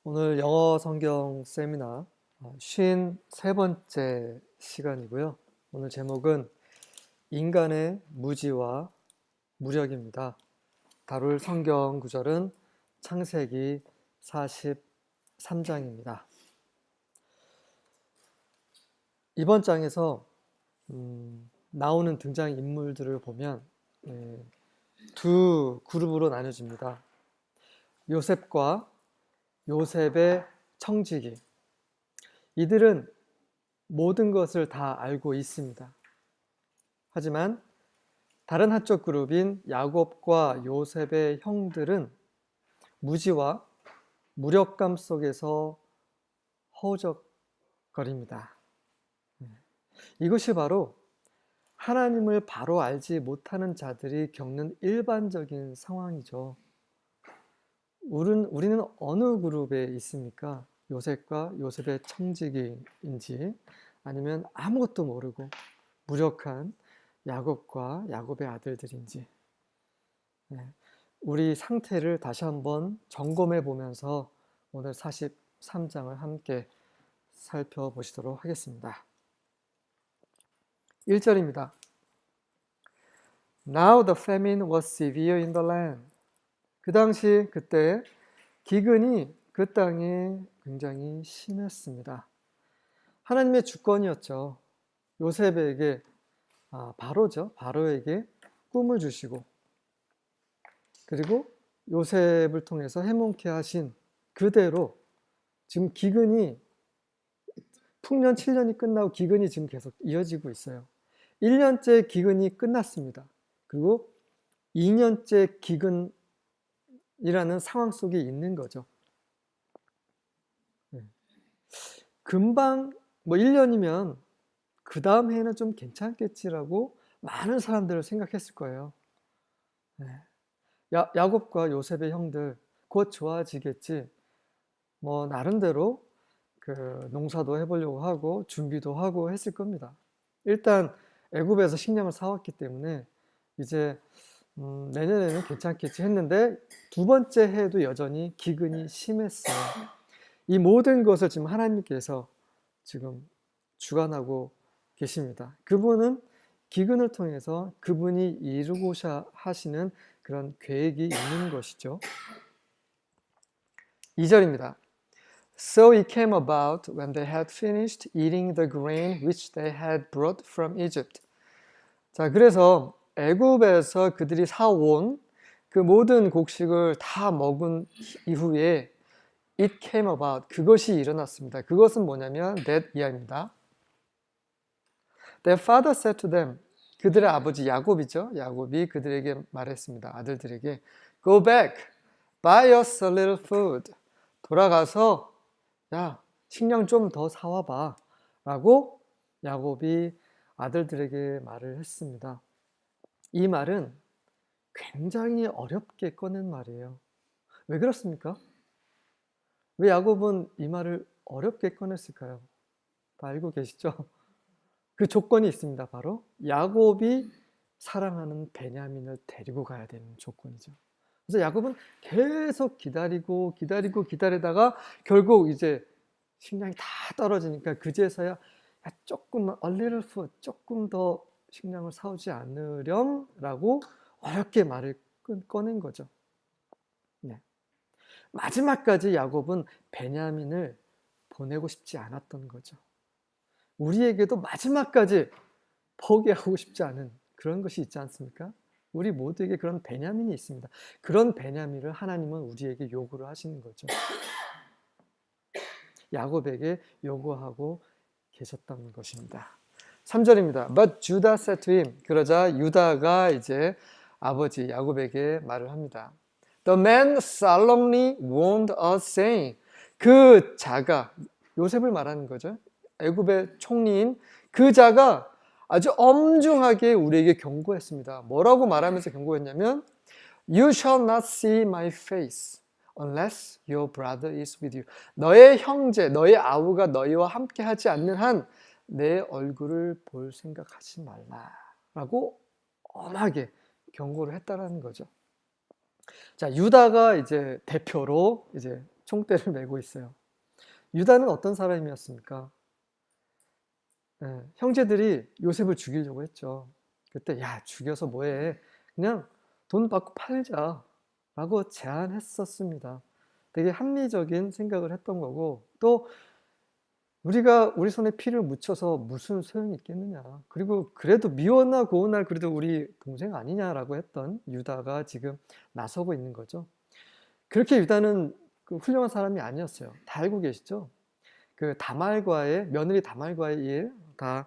오늘 영어 성경 세미나 53번째 시간이고요. 오늘 제목은 인간의 무지와 무력입니다. 다룰 성경 구절은 창세기 43장입니다. 이번 장에서 나오는 등장인물들을 보면 두 그룹으로 나눠집니다. 요셉과 요셉의 청지기. 이들은 모든 것을 다 알고 있습니다. 하지만 다른 한쪽 그룹인 야곱과 요셉의 형들은 무지와 무력감 속에서 허우적거립니다. 이것이 바로 하나님을 바로 알지 못하는 자들이 겪는 일반적인 상황이죠. 우리는 어느 그룹에 있습니까? 요셉과 요셉의 청지기인지 아니면 아무것도 모르고 무력한 야곱과 야곱의 아들들인지 우리 상태를 다시 한번 점검해 보면서 오늘 43장을 함께 살펴보시도록 하겠습니다. 1절입니다. Now the famine was severe in the land. 그 당시 그때 기근이 그 땅에 굉장히 심했습니다. 하나님의 주권이었죠. 요셉에게 바로에게 꿈을 주시고 그리고 요셉을 통해서 해몽케 하신 그대로 지금 기근이 풍년 7년이 끝나고 기근이 지금 계속 이어지고 있어요. 1년째 기근이 끝났습니다. 그리고 2년째 기근 이라는 상황 속에 있는 거죠. 금방 1년이면 그 다음 해는 좀 괜찮겠지라고 많은 사람들을 생각했을 거예요. 야곱과 요셉의 형들 곧 좋아지겠지. 나름대로 그 농사도 해보려고 하고 준비도 하고 했을 겁니다. 일단 애굽에서 식량을 사왔기 때문에 이제 내년에는 괜찮겠지 했는데 두 번째 해도 여전히 기근이 심했어요. 이 모든 것을 지금 하나님께서 지금 주관하고 계십니다. 그분은 기근을 통해서 그분이 이루고자 하시는 그런 계획이 있는 것이죠. 2절입니다. So it came about when they had finished eating the grain which they had brought from Egypt. 자, 그래서 애굽에서 그들이 사온 그 모든 곡식을 다 먹은 이후에 it came about, 그것이 일어났습니다. 그것은 뭐냐면 that 이하입니다. Their father said to them, 그들의 아버지 야곱이죠. 야곱이 그들에게 말했습니다. 아들들에게 Go back, buy us a little food. 돌아가서 식량 좀 더 사와봐 라고 야곱이 아들들에게 말을 했습니다. 이 말은 굉장히 어렵게 꺼낸 말이에요. 왜 그렇습니까? 왜 야곱은 이 말을 어렵게 꺼냈을까요? 다 알고 계시죠? 그 조건이 있습니다. 바로 야곱이 사랑하는 베냐민을 데리고 가야 되는 조건이죠. 그래서 야곱은 계속 기다리다가 결국 이제 식량이 다 떨어지니까 그제서야 조금만 a little food, 조금 더 식량을 사오지 않으렴 라고 어렵게 말을 꺼낸 거죠. 마지막까지 야곱은 베냐민을 보내고 싶지 않았던 거죠. 우리에게도 마지막까지 포기하고 싶지 않은 그런 것이 있지 않습니까? 우리 모두에게 그런 베냐민이 있습니다. 그런 베냐민을 하나님은 우리에게 요구를 하시는 거죠. 야곱에게 요구하고 계셨던 것입니다. 3절입니다. But Judah said to him. 그러자 유다가 이제 아버지 야곱에게 말을 합니다. The man solemnly warned us saying, 그 자가, 요셉을 말하는 거죠. 애굽의 총리인 그 자가 아주 엄중하게 우리에게 경고했습니다. 뭐라고 말하면서 경고했냐면 You shall not see my face unless your brother is with you. 너의 형제, 너의 아우가 너희와 함께 하지 않는 한 내 얼굴을 볼 생각하지 말라라고 엄하게 경고를 했다라는 거죠. 자, 유다가 이제 대표로 이제 총대를 메고 있어요. 유다는 어떤 사람이었습니까? 형제들이 요셉을 죽이려고 했죠. 그때 야 죽여서 뭐해? 그냥 돈 받고 팔자 라고 제안했었습니다. 되게 합리적인 생각을 했던 거고, 또 우리가 우리 손에 피를 묻혀서 무슨 소용이 있겠느냐. 그리고 그래도 미워나 고운날 그래도 우리 동생 아니냐라고 했던 유다가 지금 나서고 있는 거죠. 그렇게 유다는 그 훌륭한 사람이 아니었어요. 다 알고 계시죠? 그 다말과의 며느리 다말과의 일 다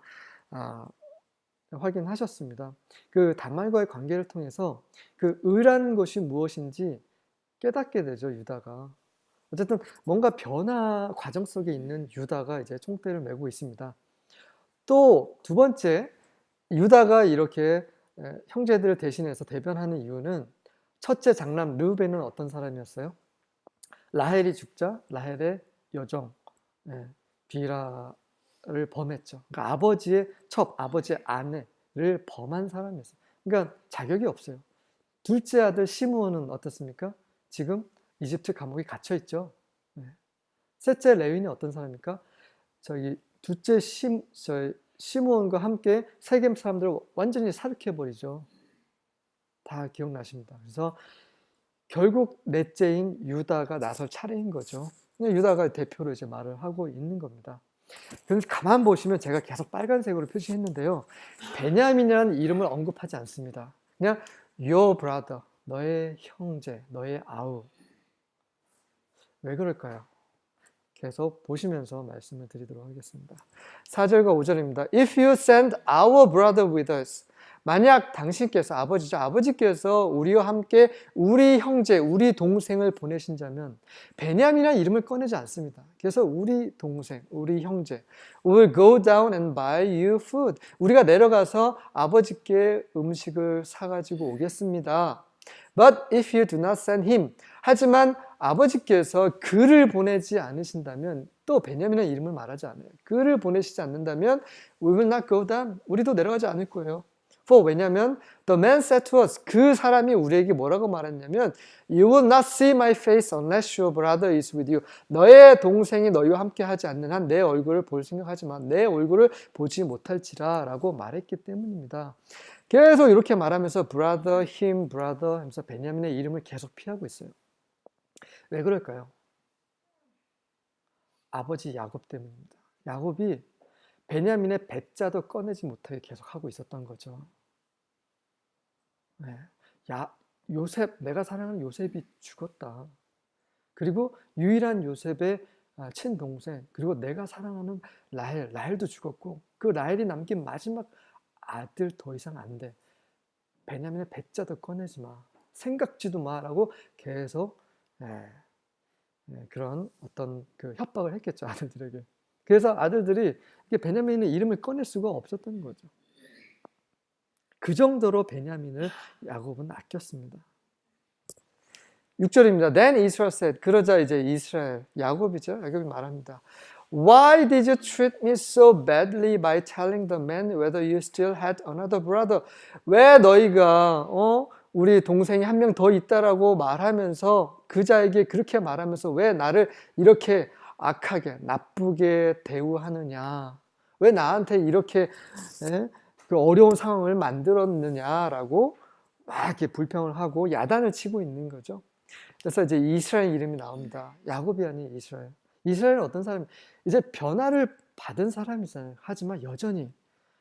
확인하셨습니다. 그 다말과의 관계를 통해서 그 의라는 것이 무엇인지 깨닫게 되죠, 유다가. 어쨌든 뭔가 변화 과정 속에 있는 유다가 이제 총대를 메고 있습니다. 또 두 번째, 유다가 이렇게 형제들을 대신해서 대변하는 이유는 첫째 장남 르우벤은 어떤 사람이었어요? 라헬이 죽자 라헬의 여종 비라를 범했죠. 그러니까 아버지의 아버지의 아내를 범한 사람이었어요. 그러니까 자격이 없어요. 둘째 아들 시므온은 어떻습니까? 지금 이집트 감옥에 갇혀 있죠. 셋째 레윈이 어떤 사람입니까? 둘째 시므온과 함께 세겜 사람들을 완전히 사륙해 버리죠. 다 기억나십니다. 그래서 결국 넷째인 유다가 나설 차례인 거죠. 유다가 대표로 이제 말을 하고 있는 겁니다. 그래서 가만 보시면 제가 계속 빨간색으로 표시했는데요. 베냐민이라는 이름을 언급하지 않습니다. 그냥 your brother, 너의 형제, 너의 아우. 왜 그럴까요? 계속 보시면서 말씀을 드리도록 하겠습니다. 4절과 5절입니다. If you send our brother with us, 만약 당신께서 아버지께서 우리와 함께 우리 형제, 우리 동생을 보내신다면 베냐민이라는 이름을 꺼내지 않습니다. 그래서 우리 동생, 우리 형제, we'll go down and buy you food. 우리가 내려가서 아버지께 음식을 사가지고 오겠습니다. But if you do not send him, 하지만 아버지께서 그를 보내지 않으신다면, 또 베냐민의 이름을 말하지 않아요. 그를 보내시지 않는다면 we will not go down. 우리도 내려가지 않을 거예요. For 왜냐면 the man said to us, 그 사람이 우리에게 뭐라고 말했냐면 you will not see my face unless your brother is with you. 너의 동생이 너희와 함께 하지 않는 한 내 얼굴을 볼 생각하지 마. 내 얼굴을 보지 못할지라 라고 말했기 때문입니다. 계속 이렇게 말하면서 brother, him, brother 하면서 베냐민의 이름을 계속 피하고 있어요. 왜 그럴까요? 아버지 야곱 때문입니다. 야곱이 베냐민의 배자도 꺼내지 못하게 계속 하고 있었던 거죠. 요셉, 내가 사랑하는 요셉이 죽었다. 그리고 유일한 요셉의 친동생, 그리고 내가 사랑하는 라헬도 죽었고, 그 라헬이 남긴 마지막 아들 더 이상 안 돼. 베냐민의 배자도 꺼내지 마. 생각지도 마라고 계속 그런 어떤 그 협박을 했겠죠, 아들들에게. 그래서 아들들이 베냐민의 이름을 꺼낼 수가 없었던 거죠. 그 정도로 베냐민을 야곱은 아꼈습니다. 6절입니다. Then Israel said, 그러자 이제 이스라엘, 야곱이죠. 야곱이 말합니다. Why did you treat me so badly by telling the man whether you still had another brother? 왜 너희가 우리 동생이 한 명 더 있다라고 말하면서 그자에게 그렇게 말하면서 왜 나를 이렇게 악하게 나쁘게 대우하느냐? 왜 나한테 이렇게 그 어려운 상황을 만들었느냐라고 막 이렇게 불평을 하고 야단을 치고 있는 거죠. 그래서 이제 이스라엘 이름이 나옵니다. 야곱이 아닌 이스라엘. 이스라엘은 어떤 사람이 이제 변화를 받은 사람이잖아요. 하지만 여전히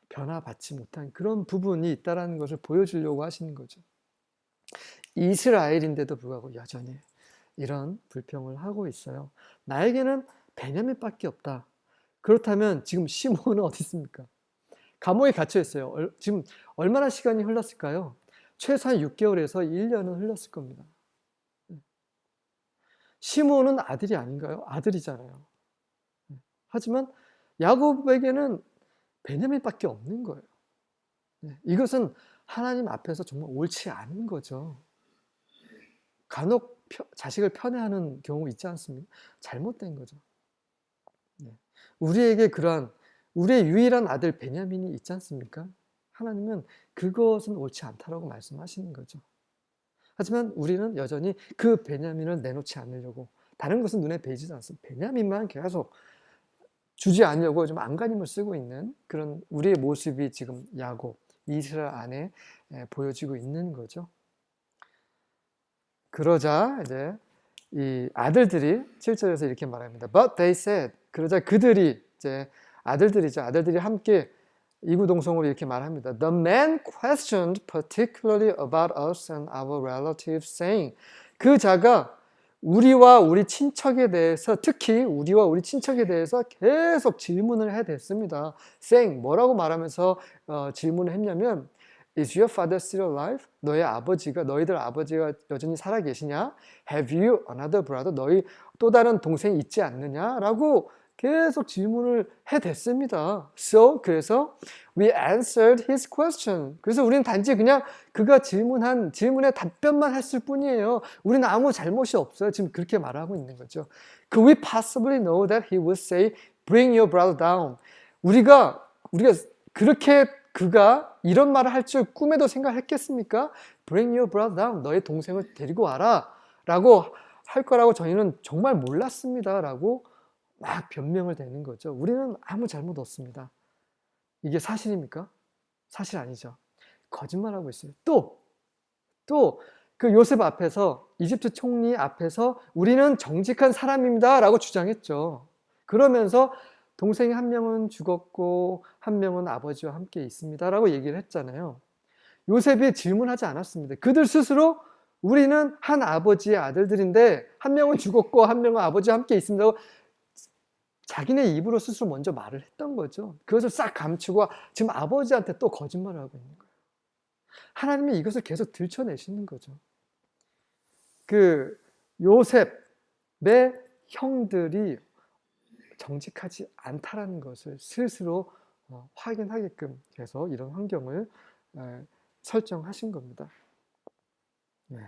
변화받지 못한 그런 부분이 있다는 것을 보여주려고 하시는 거죠. 이스라엘인데도 불구하고 여전히 이런 불평을 하고 있어요. 나에게는 베냐민밖에 없다. 그렇다면 지금 시므온은 어디 있습니까? 감옥에 갇혀 있어요. 지금 얼마나 시간이 흘렀을까요? 최소한 6개월에서 1년은 흘렀을 겁니다. 시므온은 아들이 아닌가요? 아들이잖아요. 하지만 야곱에게는 베냐민밖에 없는 거예요. 이것은 하나님 앞에서 정말 옳지 않은 거죠. 간혹 자식을 편애하는 경우 있지 않습니까? 잘못된 거죠. 우리에게 그러한 우리의 유일한 아들 베냐민이 있지 않습니까? 하나님은 그것은 옳지 않다라고 말씀하시는 거죠. 하지만 우리는 여전히 그 베냐민을 내놓지 않으려고 다른 것은 눈에 보이지도 않습니다. 베냐민만 계속 주지 않으려고 좀 안간힘을 쓰고 있는 그런 우리의 모습이 지금 야곱, 이스라엘 안에 보여지고 있는 거죠. 그러자 이제 이 아들들이 7절에서 이렇게 말합니다. But they said, 그러자 그들이 이제 아들들이 함께 이구동성으로 이렇게 말합니다. The man questioned particularly about us and our relatives, saying, 그 자가 우리와 우리 친척에 대해서, 특히 우리와 우리 친척에 대해서 계속 질문을 해댔습니다. saying, 뭐라고 말하면서 질문을 했냐면, Is your father still alive? 너희들 아버지가 여전히 살아계시냐? Have you another brother? 너희 또 다른 동생이 있지 않느냐? 라고 계속 질문을 해댔습니다. 그래서 we answered his question. 그래서 우리는 단지 그냥 그가 질문한 질문에 답변만 했을 뿐이에요. 우리는 아무 잘못이 없어요. 지금 그렇게 말하고 있는 거죠. Could we possibly know that he would say, bring your brother down? 우리가 그렇게 그가 이런 말을 할 줄 꿈에도 생각했겠습니까? Bring your brother down. 너의 동생을 데리고 와라. 라고 할 거라고 저희는 정말 몰랐습니다. 라고 막 변명을 대는 거죠. 우리는 아무 잘못 없습니다. 이게 사실입니까? 사실 아니죠. 거짓말하고 있어요. 또 그 요셉 앞에서, 이집트 총리 앞에서 우리는 정직한 사람입니다. 라고 주장했죠. 그러면서 동생이 한 명은 죽었고 한 명은 아버지와 함께 있습니다. 라고 얘기를 했잖아요. 요셉이 질문하지 않았습니다. 그들 스스로 우리는 한 아버지의 아들들인데 한 명은 죽었고 한 명은 아버지와 함께 있습니다. 자기네 입으로 스스로 먼저 말을 했던 거죠. 그것을 싹 감추고 지금 아버지한테 또 거짓말을 하고 있는 거예요. 하나님이 이것을 계속 들춰내시는 거죠. 그 요셉의 형들이 정직하지 않다라는 것을 스스로 확인하게끔 해서 이런 환경을 설정하신 겁니다. 네.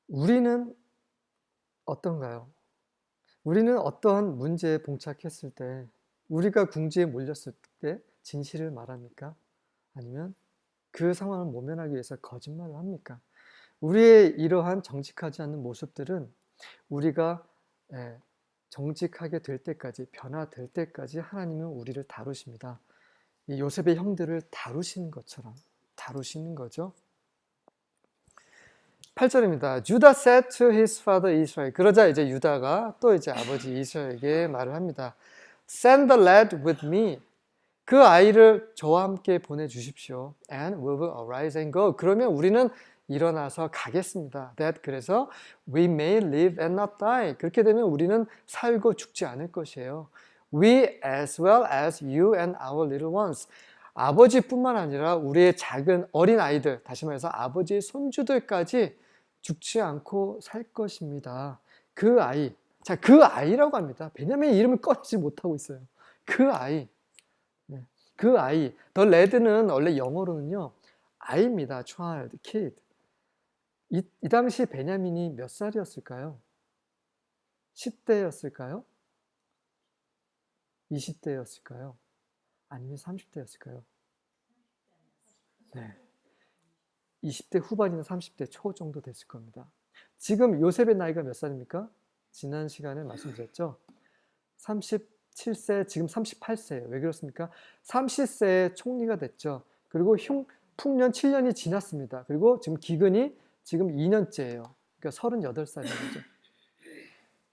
우리는 어떤가요? 우리는 어떠한 문제에 봉착했을 때, 우리가 궁지에 몰렸을 때 진실을 말합니까? 아니면 그 상황을 모면하기 위해서 거짓말을 합니까? 우리의 이러한 정직하지 않는 모습들은 우리가 정직하게 될 때까지, 변화될 때까지 하나님은 우리를 다루십니다. 이 요셉의 형들을 다루시는 것처럼 다루시는 거죠. 8절입니다. Judah said to his father Israel. 그러자 이제 유다가 또 이제 아버지 이스라엘에게 말을 합니다. Send the lad with me. 그 아이를 저와 함께 보내주십시오. And we will arise and go. 그러면 우리는 일어나서 가겠습니다. That 그래서 we may live and not die. 그렇게 되면 우리는 살고 죽지 않을 것이에요. We as well as you and our little ones. 아버지뿐만 아니라 우리의 작은 어린 아이들, 다시 말해서 아버지의 손주들까지 죽지 않고 살 것입니다. 그 아이, 자, 그 아이라고 합니다. 베냐민 이름을 꺼내지 못하고 있어요. 그 아이, 그 아이. The lad는 원래 영어로는요, 아이입니다. child, kid. 이 당시 베냐민이 몇 살이었을까요? 10대였을까요? 20대였을까요? 아니면 30대였을까요? 네. 20대 후반이나 30대 초 정도 됐을 겁니다. 지금 요셉의 나이가 몇 살입니까? 지난 시간에 말씀드렸죠? 37세, 지금 38세예요. 왜 그렇습니까? 30세에 총리가 됐죠. 그리고 풍년 7년이 지났습니다. 그리고 지금 기근이 지금 2년째예요. 그러니까 38살인 거죠.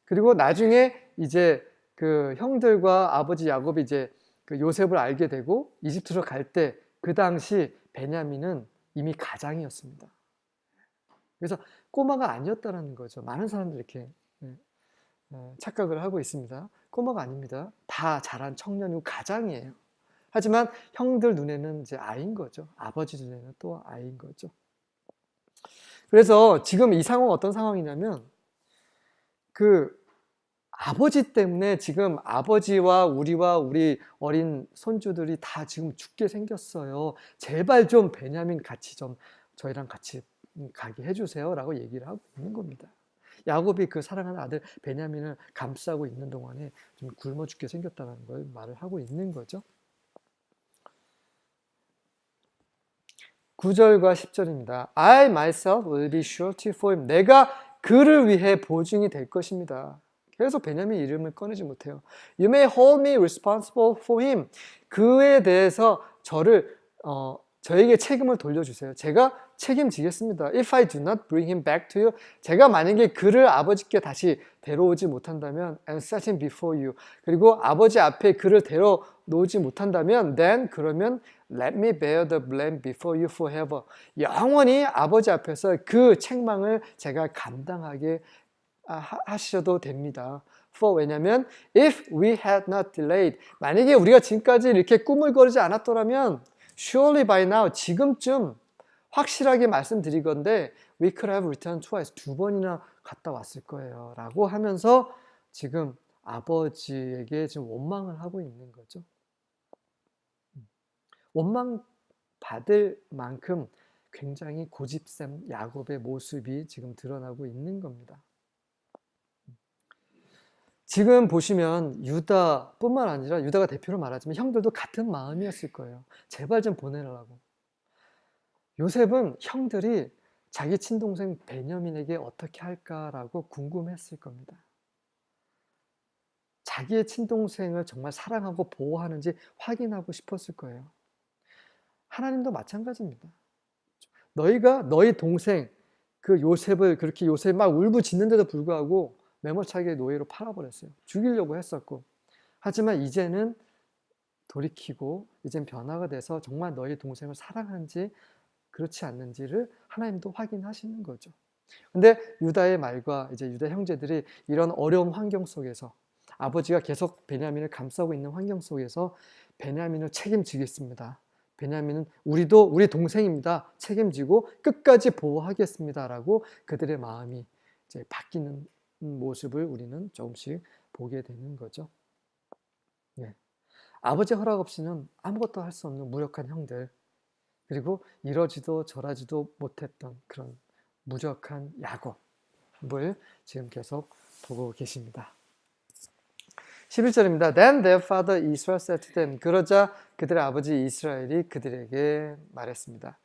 그리고 나중에 이제 그 형들과 아버지 야곱이 이제 그 요셉을 알게 되고 이집트로 갈 때 그 당시 베냐민은 이미 가장이었습니다. 그래서 꼬마가 아니었다는 거죠. 많은 사람들이 이렇게 착각을 하고 있습니다. 꼬마가 아닙니다. 다 자란 청년이고 가장이에요. 하지만 형들 눈에는 이제 아이인 거죠. 아버지 눈에는 또 아이인 거죠. 그래서 지금 이 상황은 어떤 상황이냐면 그 아버지 때문에 지금 아버지와 우리 어린 손주들이 다 지금 죽게 생겼어요. 제발 좀 베냐민 같이 좀 저희랑 같이 가게 해주세요. 라고 얘기를 하고 있는 겁니다. 야곱이 그 사랑하는 아들 베냐민을 감싸고 있는 동안에 좀 굶어 죽게 생겼다는 걸 말을 하고 있는 거죠. 9절과 10절입니다. I myself will be surety for him. 내가 그를 위해 보증이 될 것입니다. 계속 베냐민 이름을 꺼내지 못해요. You may hold me responsible for him. 그에 대해서 저에게 책임을 돌려주세요. 제가 책임지겠습니다. If I do not bring him back to you. 제가 만약에 그를 아버지께 다시 데려오지 못한다면 and set him before you. 그리고 아버지 앞에 그를 데려놓지 못한다면 then 그러면 let me bear the blame before you forever. 영원히 아버지 앞에서 그 책망을 제가 감당하게 하셔도 됩니다. For 왜냐면 if we had not delayed 만약에 우리가 지금까지 이렇게 꾸물거리지 않았더라면 surely by now 지금쯤 확실하게 말씀드리건대 we could have returned twice 2번이나 갔다 왔을 거예요 라고 하면서 지금 아버지에게 지금 원망을 하고 있는 거죠. 원망 받을 만큼 굉장히 고집센 야곱의 모습이 지금 드러나고 있는 겁니다. 지금 보시면 유다뿐만 아니라 유다가 대표로 말하지만 형들도 같은 마음이었을 거예요. 제발 좀 보내라고. 요셉은 형들이 자기 친동생 베냐민에게 어떻게 할까라고 궁금했을 겁니다. 자기의 친동생을 정말 사랑하고 보호하는지 확인하고 싶었을 거예요. 하나님도 마찬가지입니다. 너희가 너희 동생 그 요셉을 그렇게 요셉 막 울부짖는데도 불구하고 매몰차게 노예로 팔아버렸어요. 죽이려고 했었고. 하지만 이제는 돌이키고 이젠 변화가 돼서 정말 너희 동생을 사랑하는지 그렇지 않는지를 하나님도 확인하시는 거죠. 근데 유다의 말과 이제 유다 형제들이 이런 어려운 환경 속에서 아버지가 계속 베냐민을 감싸고 있는 환경 속에서 베냐민을 책임지겠습니다. 베냐민은 우리도 우리 동생입니다. 책임지고 끝까지 보호하겠습니다라고 그들의 마음이 이제 바뀌는 모습을 우리는 조금씩 보게 되는 거죠. 네. 아버지 허락 없이는 아무것도 할 수 없는 무력한 형들, 그리고 이러지도 저러지도 못했던 그런 무력한 야곱을 지금 계속 보고 계십니다. 11절입니다. Then their father Israel said to them. 그러자 그들의 아버지 이스라엘이 그들에게 말했습니다.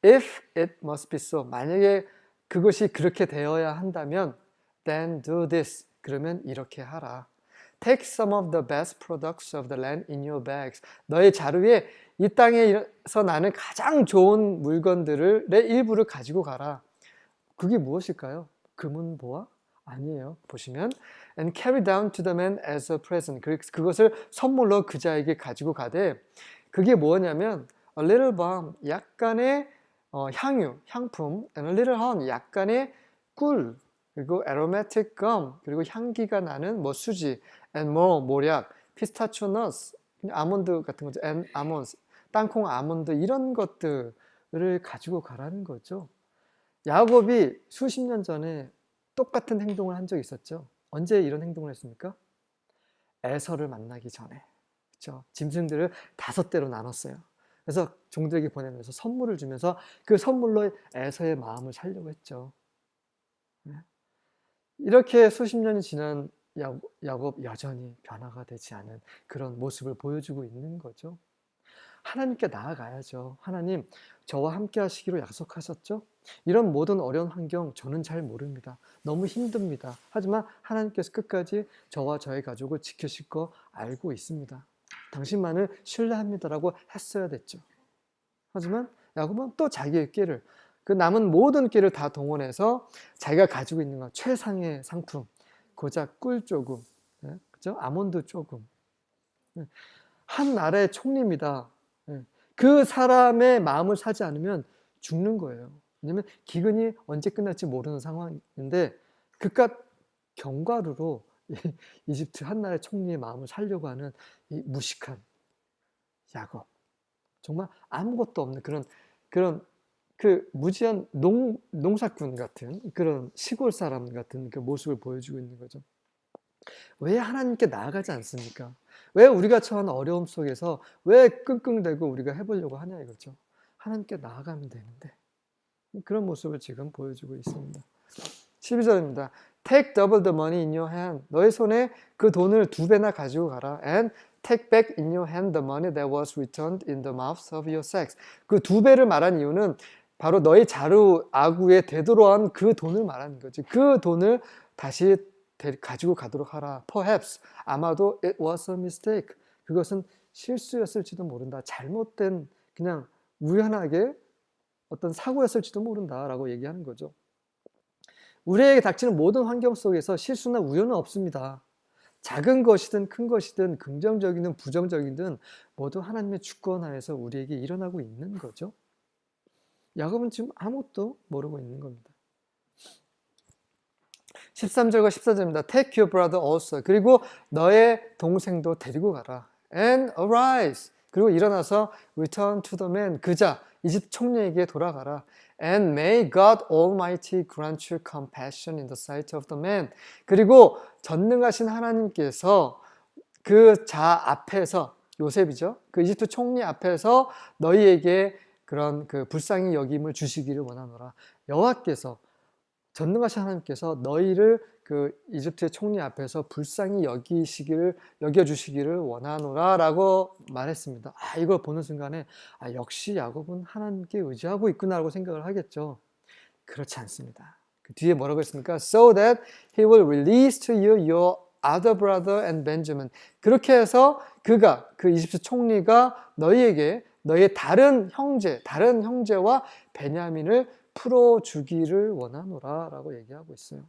If it must be so. 만약에 그것이 그렇게 되어야 한다면 then do this. 그러면 이렇게 하라. Take some of the best products of the land in your bags. 너의 자루에 이 땅에서 나는 가장 좋은 물건들을 내 일부를 가지고 가라. 그게 무엇일까요? 금은 보화? 아니에요. 보시면 and carry down to the man as a present. 그것을 선물로 그 자에게 가지고 가되 그게 뭐냐면 a little balm, 약간의 향유, 향품, and a little honey, 약간의 꿀, 그리고 aromatic gum, 그리고 향기가 나는 수지, and more, 모략, pistachio nuts, 아몬드 같은 거죠, and almonds, 땅콩 아몬드 이런 것들을 가지고 가라는 거죠. 야곱이 수십 년 전에 똑같은 행동을 한 적이 있었죠. 언제 이런 행동을 했습니까? 에서를 만나기 전에. 그렇죠? 짐승들을 5대로 나눴어요. 그래서 종들에게 보내면서 선물을 주면서 그 선물로 에서의 마음을 살려고 했죠. 이렇게 수십 년이 지난 야곱 여전히 변화가 되지 않은 그런 모습을 보여주고 있는 거죠. 하나님께 나아가야죠. 하나님, 저와 함께 하시기로 약속하셨죠? 이런 모든 어려운 환경 저는 잘 모릅니다. 너무 힘듭니다. 하지만 하나님께서 끝까지 저와 저의 가족을 지키실 거 알고 있습니다. 당신만을 신뢰합니다라고 했어야 됐죠. 하지만 야곱은 또 자기의 꾀를, 그 남은 모든 꾀를 다 동원해서 자기가 가지고 있는 것, 최상의 상품, 고작 꿀 조금, 그죠? 아몬드 조금. 한 나라의 총리입니다. 그 사람의 마음을 사지 않으면 죽는 거예요. 왜냐하면 기근이 언제 끝날지 모르는 상황인데 그깟 견과류로 이집트 한 나라의 총리의 마음을 살려고 하는 이 무식한 야곱. 정말 아무것도 없는 그런 그 무지한 농사꾼 같은 그런 시골 사람 같은 그 모습을 보여주고 있는 거죠. 왜 하나님께 나아가지 않습니까? 왜 우리가 처한 어려움 속에서 왜 끙끙대고 우리가 해보려고 하냐 이거죠. 하나님께 나아가면 되는데 그런 모습을 지금 보여주고 있습니다. 12절입니다. Take double the money in your hand. 너의 손에 그 돈을 2배나 가지고 가라. And take back in your hand the money that was returned in the mouths of your sacks. 그 두 배를 말한 이유는 바로 너의 자루 아구에 되돌아온 그 돈을 말하는 거지. 그 돈을 다시 가지고 가도록 하라. Perhaps, 아마도 it was a mistake. 그것은 실수였을지도 모른다. 잘못된 그냥 우연하게 어떤 사고였을지도 모른다라고 얘기하는 거죠. 우리에게 닥치는 모든 환경 속에서 실수나 우연은 없습니다. 작은 것이든 큰 것이든 긍정적이든 부정적이든 모두 하나님의 주권 하에서 우리에게 일어나고 있는 거죠. 야곱은 지금 아무것도 모르고 있는 겁니다. 13절과 14절입니다. Take your brother also. 그리고 너의 동생도 데리고 가라. And arise. 그리고 일어나서 return to the man. 그자 이집트 총리에게 돌아가라. And may God Almighty grant you compassion in the sight of the man. 그리고 전능하신 하나님께서 그 자 앞에서 요셉이죠. 그 이집트 총리 앞에서 너희에게 그런 그 불쌍히 여김을 주시기를 원하노라. 여호와께서 전능하신 하나님께서 너희를 그 이집트의 총리 앞에서 불쌍히 여겨주시기를 원하노라라고 말했습니다. 이걸 보는 순간에 역시 야곱은 하나님께 의지하고 있구나라고 생각을 하겠죠. 그렇지 않습니다. 그 뒤에 뭐라고 했습니까? So that he will release to you your other brother and Benjamin. 그렇게 해서 그 이집트 총리가 너희에게 너의 다른 형제와 베냐민을 풀어주기를 원하노라 라고 얘기하고 있어요.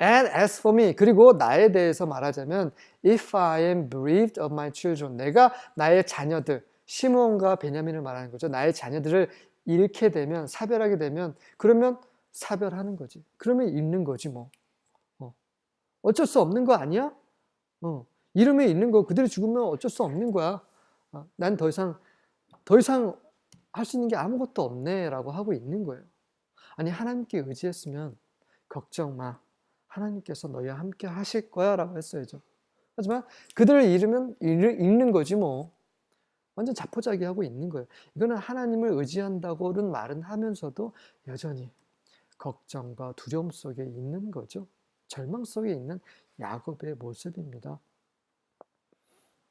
And as for me, 그리고 나에 대해서 말하자면 if I am bereaved of my children, 내가 나의 자녀들, 시므온과 베냐민을 말하는 거죠. 나의 자녀들을 잃게 되면, 사별하게 되면 그러면 사별하는 거지. 그러면 잃는 거지 뭐. 어쩔 수 없는 거 아니야? 이름에 있는 거 그들이 죽으면 어쩔 수 없는 거야. 난 더 이상 할 수 있는 게 아무것도 없네 라고 하고 있는 거예요. 아니 하나님께 의지했으면 걱정 마. 하나님께서 너희와 함께 하실 거야 라고 했어야죠. 하지만 그들을 잃으면 잃는 거지 뭐. 완전 자포자기하고 있는 거예요. 이거는 하나님을 의지한다고는 말은 하면서도 여전히 걱정과 두려움 속에 있는 거죠. 절망 속에 있는 야곱의 모습입니다.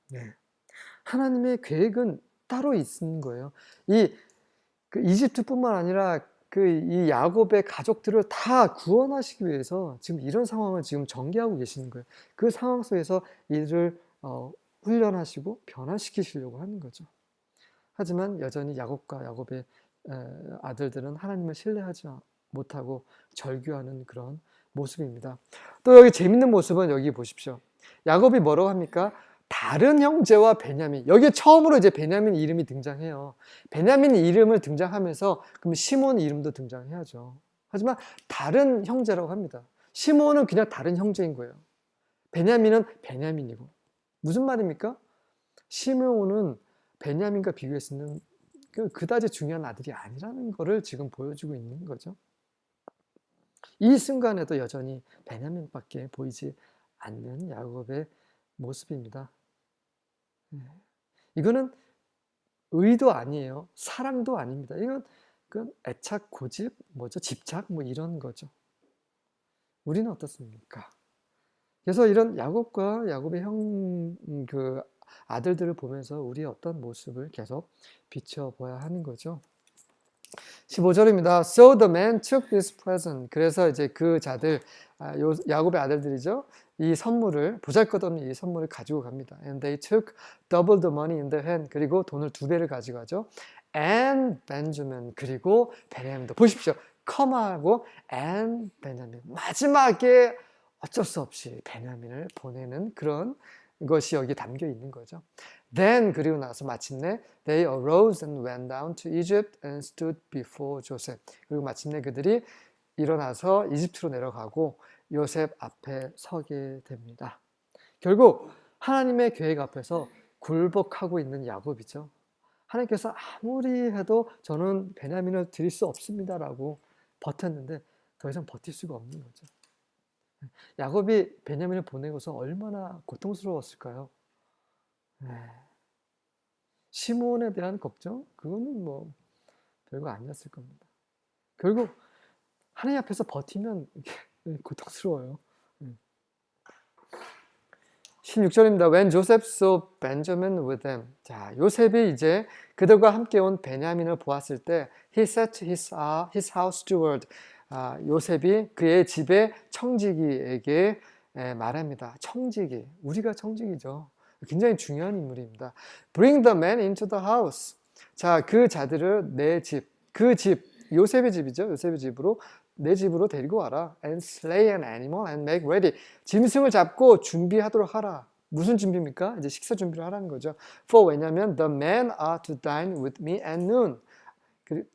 네. 하나님의 계획은 따로 있는 거예요. 이집트뿐만 아니라 이 야곱의 가족들을 다 구원하시기 위해서 지금 이런 상황을 지금 전개하고 계시는 거예요. 그 상황 속에서 이들을 훈련하시고 변화시키시려고 하는 거죠. 하지만 여전히 야곱과 야곱의 아들들은 하나님을 신뢰하지 못하고 절규하는 그런 모습입니다. 또 여기 재밌는 모습은 여기 보십시오. 야곱이 뭐라고 합니까? 다른 형제와 베냐민. 여기에 처음으로 이제 베냐민 이름이 등장해요. 베냐민 이름을 등장하면서 그럼 시몬 이름도 등장해야죠. 하지만 다른 형제라고 합니다. 시몬은 그냥 다른 형제인 거예요. 베냐민은 베냐민이고. 무슨 말입니까? 시므온은 베냐민과 비교했으면 그다지 중요한 아들이 아니라는 것을 지금 보여주고 있는 거죠. 이 순간에도 여전히 베냐민밖에 보이지 않는 야곱의 모습입니다. 이거는 의도 아니에요. 사랑도 아닙니다. 이건 애착, 고집, 집착 이런 거죠. 우리는 어떻습니까? 그래서 이런 야곱과 야곱의 아들들을 보면서 우리의 어떤 모습을 계속 비춰봐야 하는 거죠. 15절입니다. So the man took this present. 그래서 이제 그 자들, 야곱의 아들들이죠. 이 선물을, 보잘것없는 이 선물을 가지고 갑니다. And they took double the money in their hand. 그리고 돈을 2배를 가지고 가죠. And Benjamin. 그리고 베냐민도. 보십시오. 컴하고 and 베냐민. 마지막에 어쩔 수 없이 베냐민을 보내는 그런 것이 여기 담겨 있는 거죠. Then 그리고 나서 마침내 they arose and went down to Egypt and stood before Joseph. 그리고 마침내 그들이 일어나서 이집트로 내려가고 요셉 앞에 서게 됩니다. 결국 하나님의 계획 앞에서 굴복하고 있는 야곱이죠. 하나님께서 아무리 해도 저는 베냐민을 드릴 수 없습니다라고 버텼는데 더 이상 버틸 수가 없는 거죠. 야곱이 베냐민을 보내고서 얼마나 고통스러웠을까요? 시몬에 대한 걱정? 그거는 별거 아니었을 겁니다. 결국 하나님 앞에서 버티면 고통스러워요. 16절입니다. When Joseph saw Benjamin with them. 자, 요셉이 이제 그들과 함께 온 베냐민을 보았을 때 he said to his house steward. 요셉이 그의 집의 청지기에게 말합니다. 청지기, 우리가 청지기죠. 굉장히 중요한 인물입니다. Bring the man into the house. 자, 그 자들을 내 집, 그 집, 요셉의 집이죠. 요셉의 집으로 내 집으로 데리고 와라. And slay an animal and make ready. 짐승을 잡고 준비하도록 하라. 무슨 준비입니까? 이제 식사 준비를 하라는 거죠. For 왜냐하면 the men are to dine with me at noon.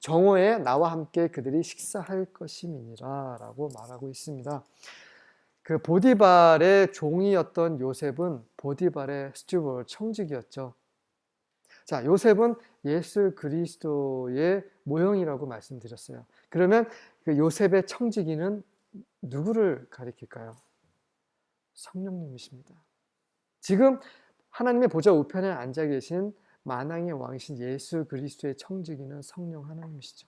정오에 나와 함께 그들이 식사할 것임이니라 라고 말하고 있습니다. 그 보디발의 종이었던 요셉은 보디발의 스튜어드 청직이었죠. 자, 요셉은 예수 그리스도의 모형이라고 말씀드렸어요. 그러면 그 요셉의 청지기는 누구를 가리킬까요? 성령님이십니다. 지금 하나님의 보좌 우편에 앉아 계신 만왕의 왕이신 예수 그리스도의 청지기는 성령 하나님이시죠.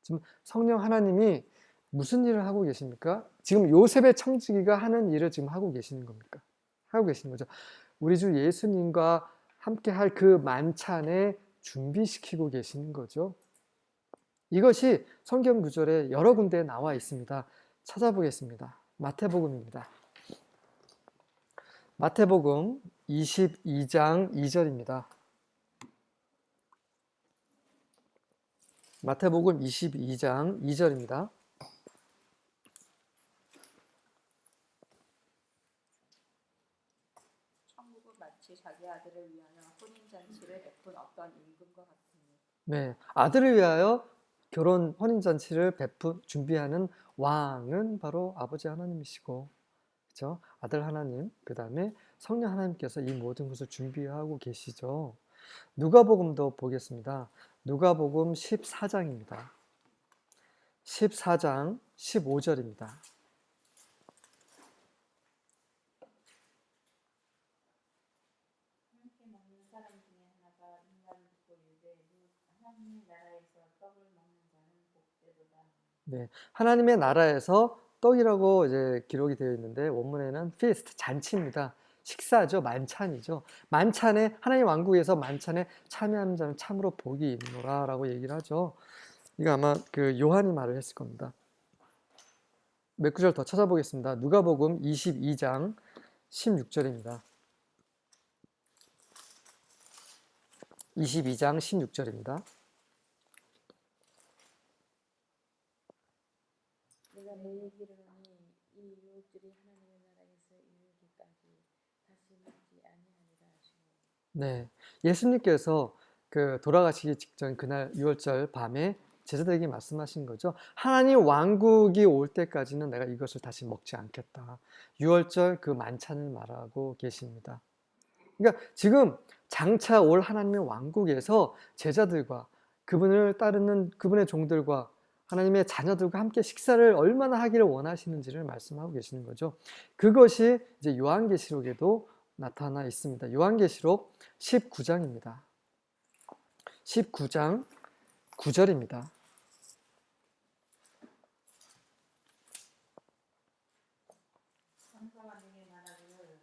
지금 성령 하나님이 무슨 일을 하고 계십니까? 지금 요셉의 청지기가 하는 일을 지금 하고 계시는 겁니까? 하고 계시는 거죠. 우리 주 예수님과 함께 할 그 만찬에 준비시키고 계시는 거죠. 이것이 성경 구절에 여러 군데에 나와 있습니다. 찾아보겠습니다. 마태복음입니다. 마태복음 22장 2절입니다. 마태복음 22장 2절입니다. 천국은 마치 자기 아들을 위하여 혼인잔치를 베푼 어떤 임금과 같으니. 네, 아들을 위하여 결혼 혼인잔치를 준비하는 왕은 바로 아버지 하나님이시고, 그렇죠? 아들 하나님, 그 다음에 성령 하나님께서 이 모든 것을 준비하고 계시죠. 누가복음도 보겠습니다. 누가복음 14장입니다. 14장 15절입니다. 함께 먹는 사람 중에 하나가 인간을 듣고 이르되 하나님의 나라에서 떡을 먹는 자는 복되도다. 네, 하나님의 나라에서 떡이라고 이제 기록이 되어 있는데 원문에는 feast, 잔치입니다. 식사죠, 만찬이죠. 만찬에 하나님 왕국에서 만찬에 참여하는 자는 참으로 복이 있노라라고 얘기를 하죠. 이거 아마 그 요한이 말을 했을 겁니다. 몇 구절 더 찾아보겠습니다. 누가복음 22장 16절입니다. 22장 16절입니다. 내가 너희에게 이르노니 이 유월절이 하나님의 나라에서 이르기까지 다시 먹지 아니하리라 하시고. 네, 예수님께서 그 돌아가시기 직전 그날 유월절 밤에 제자들에게 말씀하신 거죠. 하나님 왕국이 올 때까지는 내가 이것을 다시 먹지 않겠다. 유월절 그 만찬을 말하고 계십니다. 그러니까 지금 장차 올 하나님의 왕국에서 제자들과 그분을 따르는 그분의 종들과 하나님의 자녀들과 함께 식사를 얼마나 하기를 원하시는지를 말씀하고 계시는 거죠. 그것이 이제 요한계시록에도 나타나 있습니다. 요한계시록 19장입니다. 19장 9절입니다. 성경아 내게 말하기를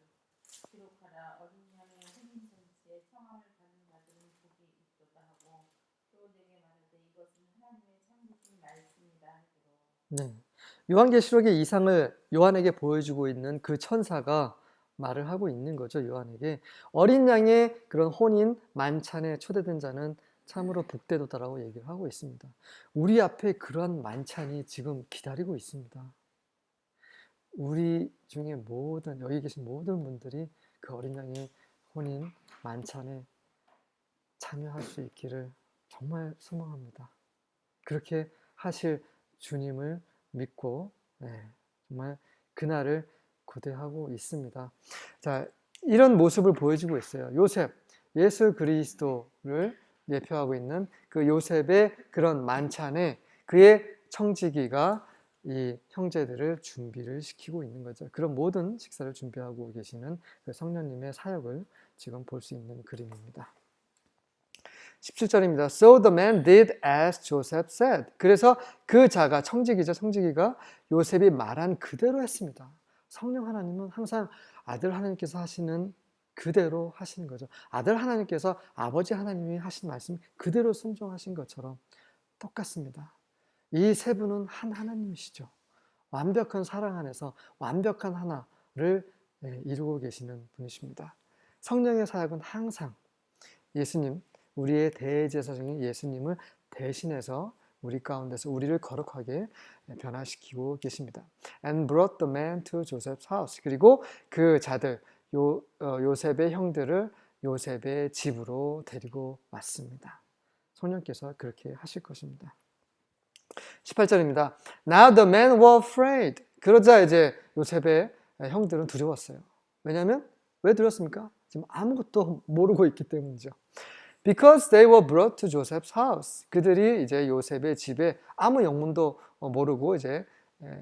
기록하라 어린 양의 혼인잔치에 청함을 받는 자들은 복이 있도다 하고 또 내게 말하되 이것은 하나님의 참으신 말씀이다 하기로. 네. 요한계시록의 이상을 요한에게 보여주고 있는 그 천사가 말을 하고 있는 거죠. 요한에게 어린 양의 그런 혼인 만찬에 초대된 자는 참으로 복되도다라고 얘기를 하고 있습니다. 우리 앞에 그러한 만찬이 지금 기다리고 있습니다. 우리 중에 모든 여기 계신 모든 분들이 그 어린 양의 혼인 만찬에 참여할 수 있기를 정말 소망합니다. 그렇게 하실 주님을 믿고 정말 그날을 고대하고 있습니다. 자, 이런 모습을 보여주고 있어요. 요셉, 예수 그리스도를 예표하고 있는 그 요셉의 그런 만찬에 그의 청지기가 이 형제들을 준비를 시키고 있는 거죠. 그런 모든 식사를 준비하고 계시는 그 성령님의 사역을 지금 볼 수 있는 그림입니다. 17절입니다. So the man did as Joseph said. 그래서 그 자가 청지기죠. 청지기가 요셉이 말한 그대로 했습니다. 성령 하나님은 항상 아들 하나님께서 하시는 그대로 하시는 거죠. 아들 하나님께서 아버지 하나님이 하신 말씀 그대로 순종하신 것처럼 똑같습니다. 이 세 분은 한 하나님이시죠. 완벽한 사랑 안에서 완벽한 하나를 이루고 계시는 분이십니다. 성령의 사역은 항상 예수님, 우리의 대제사장인 예수님을 대신해서 우리 가운데서 우리를 거룩하게 변화시키고 계십니다. And brought the man to Joseph's house. 그리고 그 자들, 요셉의 형들을 요셉의 집으로 데리고 왔습니다. 성령께서 그렇게 하실 것입니다. 18절입니다. Now the men were afraid. 그러자 이제 요셉의 형들은 두려웠어요. 왜냐하면 왜 두려웠습니까? 지금 아무것도 모르고 있기 때문이죠. Because they were brought to Joseph's house. 그들이 이제 요셉의 집에 아무 영문도 모르고 이제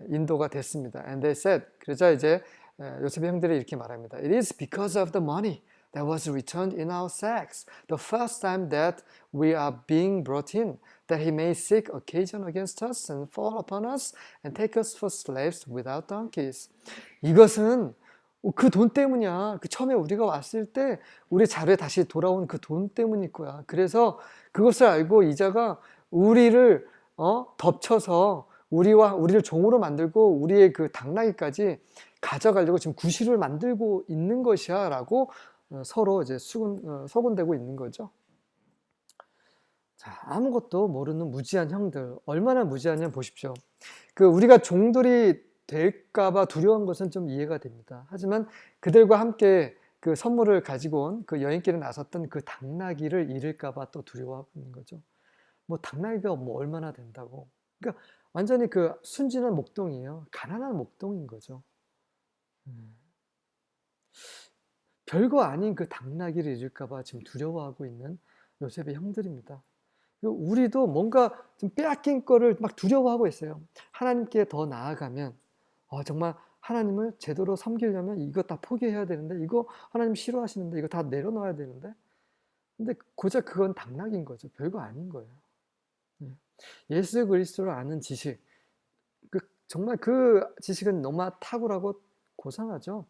인도가 됐습니다. And they said. 그러자 이제 요셉의 형들이 이렇게 말합니다. It is because of the money that was returned in our sacks, the first time that we are being brought in, that he may seek occasion against us and fall upon us and take us for slaves without donkeys. 이것은 그 돈 때문이야. 그 처음에 우리가 왔을 때 우리 자리에 다시 돌아온 그 돈 때문일 거야. 그래서 그것을 알고 이자가 우리를 덮쳐서 우리를 종으로 만들고 우리의 그 당나귀까지 가져가려고 지금 구실을 만들고 있는 것이야 라고 서로 이제 서군대고 있는 거죠. 자, 아무것도 모르는 무지한 형들, 얼마나 무지하냐 보십시오. 그 우리가 종들이 될까봐 두려운 것은 좀 이해가 됩니다. 하지만 그들과 함께 그 선물을 가지고 온 그 여행길에 나섰던 그 당나귀를 잃을까봐 또 두려워하고 있는 거죠. 뭐 당나귀가 뭐 얼마나 된다고. 그러니까 완전히 그 순진한 목동이에요. 가난한 목동인 거죠. 별거 아닌 그 당나귀를 잃을까봐 지금 두려워하고 있는 요셉의 형들입니다. 우리도 뭔가 좀 빼앗긴 거를 막 두려워하고 있어요. 하나님께 더 나아가면 정말 하나님을 제대로 섬기려면 이거 다 포기해야 되는데, 이거 하나님 싫어하시는데, 이거 다 내려놓아야 되는데, 근데 고작 그건 당나귀인 거죠. 별거 아닌 거예요. 예수 그리스도를 아는 지식, 정말 그 지식은 너무 탁월하고 고상하죠.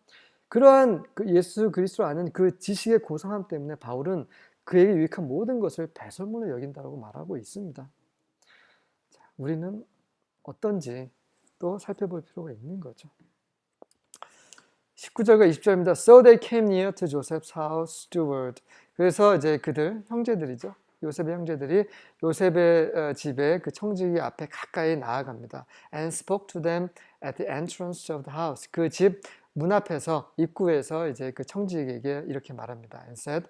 그러한 그 예수 그리스도를 아는 그 지식의 고상함 때문에 바울은 그에게 유익한 모든 것을 배설물로 여긴다고 말하고 있습니다. 자, 우리는 어떤지 또 살펴볼 필요가 있는 거죠. 19절과 20절입니다. So they came near to Joseph's house steward. 그래서 이제 그들 형제들이죠. 요셉의 형제들이 요셉의 집에 그 청지기 앞에 가까이 나아갑니다. And spoke to them at the entrance of the house. 그 집 문 앞에서 입구에서 이제 그 청지기에게 이렇게 말합니다. And said,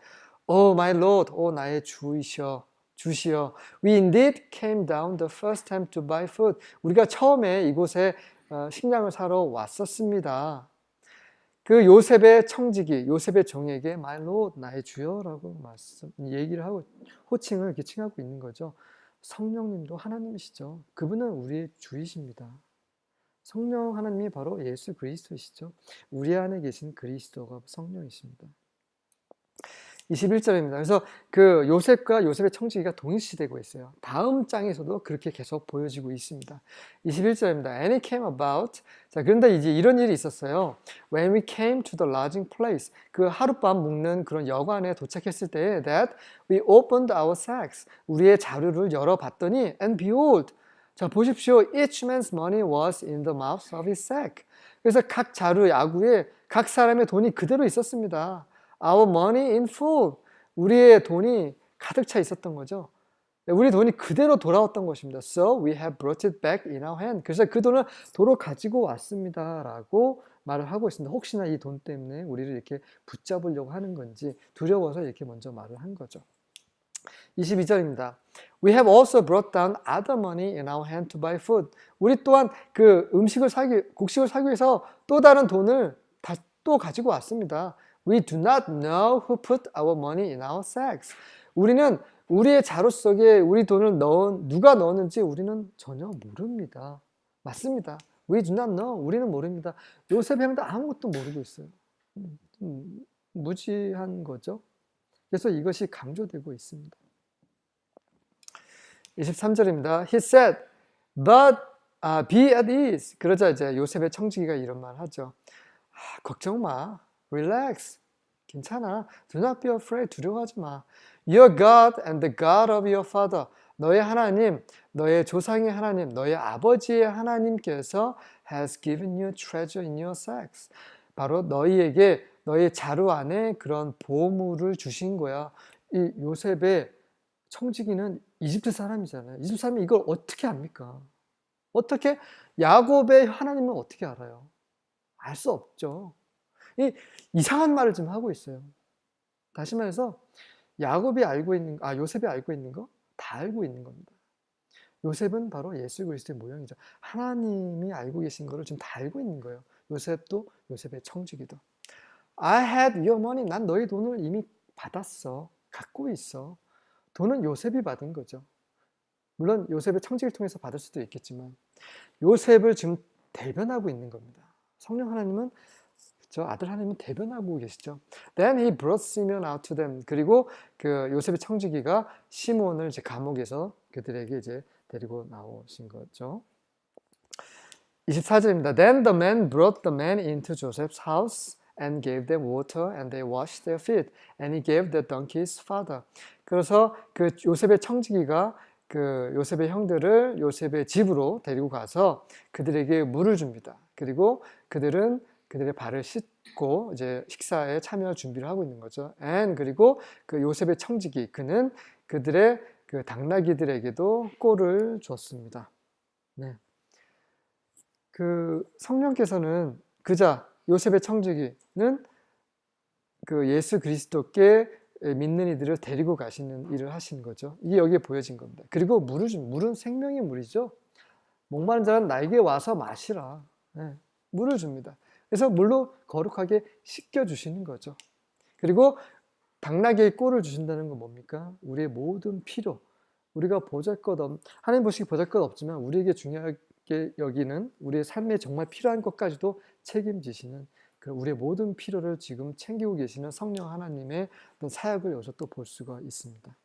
Oh my Lord, 나의 주시여. We indeed came down the first time to buy food. 우리가 처음에 이곳에 식량을 사러 왔었습니다. 그 요셉의 청지기, 요셉의 종에게 My Lord, 나의 주여라고 얘기를 하고 호칭을 이렇게 칭하고 있는 거죠. 성령님도 하나님이시죠. 그분은 우리의 주이십니다. 성령 하나님이 바로 예수 그리스도이시죠. 우리 안에 계신 그리스도가 성령이십니다. 21절입니다. 그래서 그 요셉과 요셉의 청지기가 동일시되고 있어요. 다음 장에서도 그렇게 계속 보여지고 있습니다. 21절입니다. And it came about. 자, 그런데 이제 이런 일이 있었어요. When we came to the lodging place. 그 하룻밤 묵는 그런 여관에 도착했을 때 that we opened our sacks. 우리의 자루를 열어봤더니 and behold. 자, 보십시오. Each man's money was in the mouth of his sack. 그래서 각 자루 야구에 각 사람의 돈이 그대로 있었습니다. Our money in full. 우리의 돈이 가득 차 있었던 거죠. 우리 돈이 그대로 돌아왔던 것입니다. So we have brought it back in our hand. 그래서 그 돈을 도로 가지고 왔습니다. 라고 말을 하고 있습니다. 혹시나 이 돈 때문에 우리를 이렇게 붙잡으려고 하는 건지 두려워서 이렇게 먼저 말을 한 거죠. 22절입니다. We have also brought down other money in our hand to buy food. 우리 또한 그 곡식을 사기 위해서 또 다른 돈을 또 가지고 왔습니다. We do not know who put our money in our sacks. 우리는 우리의 자루 속에 우리 돈을 누가 넣었는지 우리는 전혀 모릅니다. 맞습니다. We do not know. 우리는 모릅니다. 요셉의 형도 아무것도 모르고 있어요. 무지한 거죠. 그래서 이것이 강조되고 있습니다. 23절입니다. He said, but be at ease. 그러자 이제 요셉의 청지기가 이런 말 하죠. 걱정 마. Relax. 괜찮아. Do not be afraid. 두려워하지 마. Your God and the God of your father. 너의 하나님, 너의 조상의 하나님, 너의 아버지의 하나님께서 has given you treasure in your sacks. 바로 너희에게 너의 자루 안에 그런 보물을 주신 거야. 이 요셉의 청지기는 이집트 사람이잖아요. 이집트 사람이 이걸 어떻게 압니까? 어떻게 야곱의 하나님은 어떻게 알아요? 알 수 없죠. 이상한 말을 좀 하고 있어요. 다시 말해서 야곱이 알고 있는 요셉이 알고 있는 거 다 알고 있는 겁니다. 요셉은 바로 예수 그리스도의 모형이죠. 하나님이 알고 계신 거를 지금 다 알고 있는 거예요. 요셉도 요셉의 청지기도. I had your money. 난 너희 돈을 이미 받았어. 갖고 있어. 돈은 요셉이 받은 거죠. 물론 요셉의 청지기를 통해서 받을 수도 있겠지만 요셉을 지금 대변하고 있는 겁니다. 성령 하나님은 저 아들 하나님은 대변하고 계시죠. Then he brought Simeon out to them. 그리고 그 요셉의 청지기가 시몬을 이제 감옥에서 그들에게 이제 데리고 나오신 거죠. 24절입니다. Then the man brought the man into Joseph's house and gave them water and they washed their feet and he gave the donkey's father. 그래서 그 요셉의 청지기가 그 요셉의 형들을 요셉의 집으로 데리고 가서 그들에게 물을 줍니다. 그리고 그들은 그들의 발을 씻고 이제 식사에 참여할 준비를 하고 있는 거죠. 그리고 그 요셉의 청지기 그는 그들의 그 당나귀들에게도 꼴을 줬습니다. 네. 그 성령께서는 그자 요셉의 청지기는 그 예수 그리스도께 믿는 이들을 데리고 가시는 일을 하신 거죠. 이게 여기에 보여진 겁니다. 그리고 물은 생명의 물이죠. 목마른 자는 나에게 와서 마시라. 네. 물을 줍니다. 그래서 물로 거룩하게 씻겨주시는 거죠. 그리고 당나귀의 꼴을 주신다는 건 뭡니까? 우리의 모든 필요, 우리가 하나님 보시기 보잘것없지만 우리에게 중요하게 여기는 우리의 삶에 정말 필요한 것까지도 책임지시는 우리의 모든 필요를 지금 챙기고 계시는 성령 하나님의 어떤 사역을 여기서 또 볼 수가 있습니다.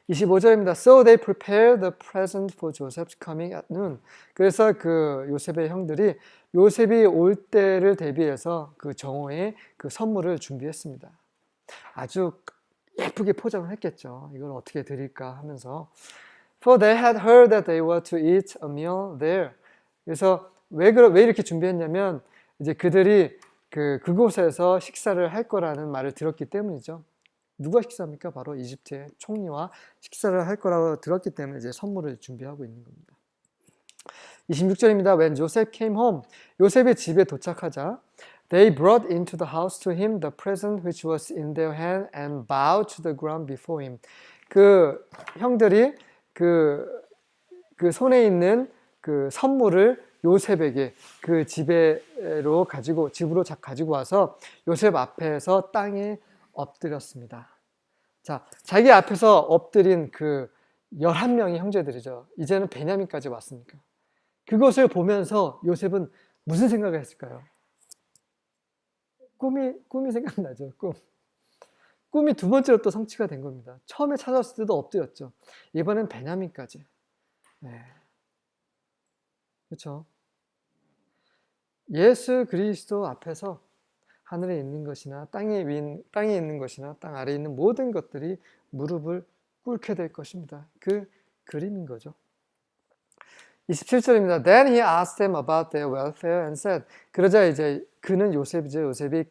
25절입니다. So they prepared the present for Joseph's coming at noon. 그래서 그 요셉의 형들이 요셉이 올 때를 대비해서 그 정오에 그 선물을 준비했습니다. 아주 예쁘게 포장을 했겠죠. 이걸 어떻게 드릴까 하면서 For they had heard that they were to eat a meal there. 그래서 왜 이렇게 준비했냐면 이제 그들이 그곳에서 식사를 할 거라는 말을 들었기 때문이죠. 누가 식사합니까? 바로 이집트의 총리와 식사를 할 거라고 들었기 때문에 이제 선물을 준비하고 있는 겁니다. 26절입니다. When Joseph came home, 요셉의 집에 도착하자 They brought into the house to him the present which was in their hand and bowed to the ground before him. 그 형들이 그 손에 있는 그 선물을 요셉에게 그 집으로 가지고 와서 요셉 앞에서 땅에 엎드렸습니다. 자, 자기 앞에서 엎드린 그 11명의 형제들이죠. 이제는 베냐민까지 왔으니까. 그것을 보면서 요셉은 무슨 생각을 했을까요? 꿈이 생각나죠. 꿈이 두 번째로 또 성취가 된 겁니다. 처음에 찾아왔을 때도 엎드렸죠. 이번엔 베냐민까지. 네. 그렇죠. 예수 그리스도 앞에서 하늘에 있는 것이나 땅에 있는 것이나 땅 아래에 있는 모든 것들이 무릎을 꿇게 될 것입니다. 그 그림인 거죠. 27절입니다. Then he asked them about their welfare and said. 그러자 이제 그는 요셉이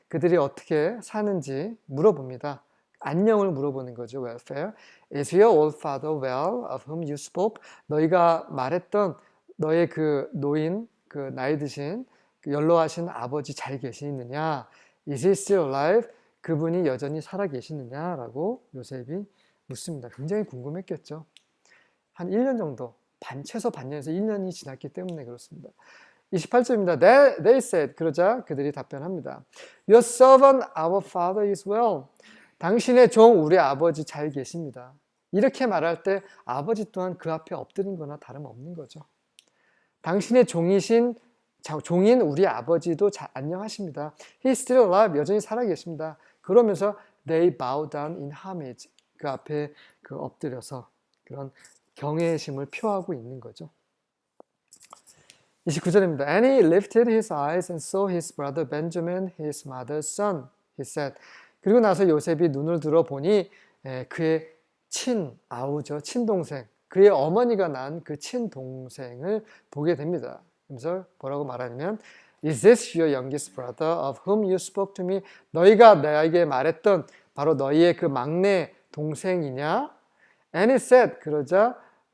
그들이 어떻게 사는지 물어봅니다. 안녕을 물어보는 거죠. welfare. Is your old father well, of whom you spoke? 너희가 말했던 너의 그 노인, 그 나이 드신 그 연로하신 아버지 잘 계시느냐? Is he still alive? 그분이 여전히 살아 계시느냐라고 요셉이 묻습니다. 굉장히 궁금했겠죠. 한 1년 정도, 최소 반년에서 1년이 지났기 때문에 그렇습니다. 28절입니다. They said, 그러자 그들이 답변합니다. Your servant, our father is well. 당신의 종, 우리 아버지 잘 계십니다. 이렇게 말할 때 아버지 또한 그 앞에 엎드린 거나 다름없는 거죠. 당신의 종인 우리 아버지도 안녕하십니다. He is still alive. 여전히 살아계십니다. 그러면서 they bow down in homage. 그 앞에 엎드려서 그런 경외심을 표하고 있는 거죠. 29절입니다. And he lifted his eyes and saw his brother Benjamin, his mother's son. He said. 그리고 나서 요셉이 눈을 들어 보니 그의 아우죠. 친동생. 그의 어머니가 낳은 그 친동생을 보게 됩니다. 그래서 뭐라고 말하냐면 Is this your youngest brother of whom you spoke to me? 너희가 나에게 말했던 바로 너희의 그 막내 동생이냐? And he said,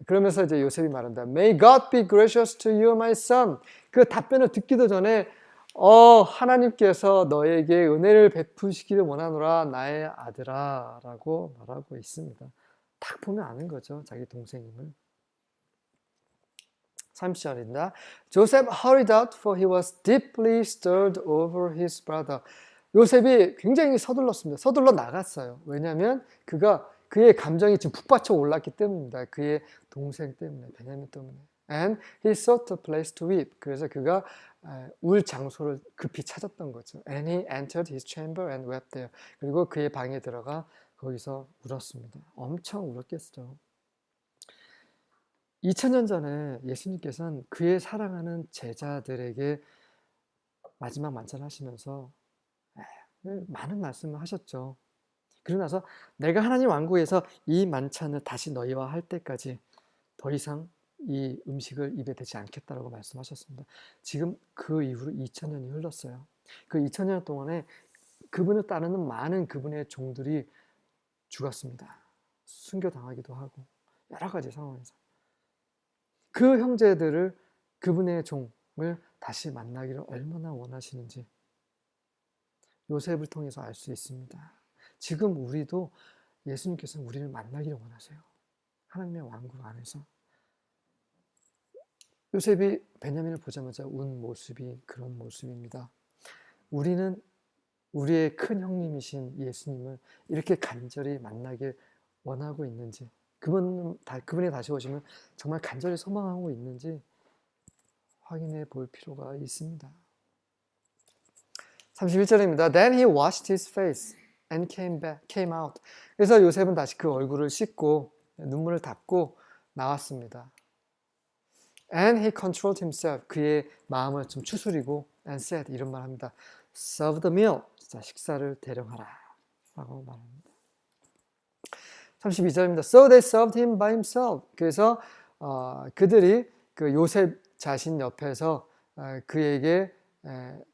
그러면서 이제 요셉이 말한다. May God be gracious to you, my son. 그 답변을 듣기도 전에 하나님께서 너에게 은혜를 베푸시기를 원하노라 나의 아들아 라고 말하고 있습니다. 딱 보면 아는 거죠. 자기 동생임을. 30절입니다. Joseph hurried out for he was deeply stirred over his brother. 요셉이 굉장히 서둘렀습니다. 서둘러 나갔어요. 왜냐하면 그의 감정이 지금 북받쳐 올랐기 때문입니다. 그의 동생 때문에, 베냐민 때문에. And he sought a place to weep. 그래서 그가 울 장소를 급히 찾았던 거죠. And he entered his chamber and wept there. 그리고 그의 방에 들어가 거기서 울었습니다. 엄청 울었겠죠. 2000년 전에 예수님께서는 그의 사랑하는 제자들에게 마지막 만찬을 하시면서 많은 말씀을 하셨죠. 그러고 나서 내가 하나님 왕국에서 이 만찬을 다시 너희와 할 때까지 더 이상 이 음식을 입에 대지 않겠다라고 말씀하셨습니다. 지금 그 이후로 2000년이 흘렀어요. 그 2000년 동안에 그분을 따르는 많은 그분의 종들이 죽었습니다. 순교당하기도 하고 여러 가지 상황에서 그 형제들을 그분의 종을 다시 만나기를 얼마나 원하시는지 요셉을 통해서 알 수 있습니다. 지금 우리도 예수님께서는 우리를 만나기를 원하세요. 하나님의 왕국 안에서. 요셉이 베냐민을 보자마자 운 모습이 그런 모습입니다. 우리는 우리의 큰 형님이신 예수님을 이렇게 간절히 만나길 원하고 있는지, 그분이 다시 오시면 정말 간절히 소망하고 있는지 확인해 볼 필요가 있습니다. 31절입니다. Then he washed his face and came out. 그래서 요셉은 다시 그 얼굴을 씻고 눈물을 닦고 나왔습니다. And he controlled himself. 그의 마음을 좀 추스리고 and said 이런 말 합니다. Serve the meal. 자, 식사를 대령하라 라고 말합니다. 32절입니다. So they served him by himself. 그래서 그들이 그 요셉 자신 옆에서 그에게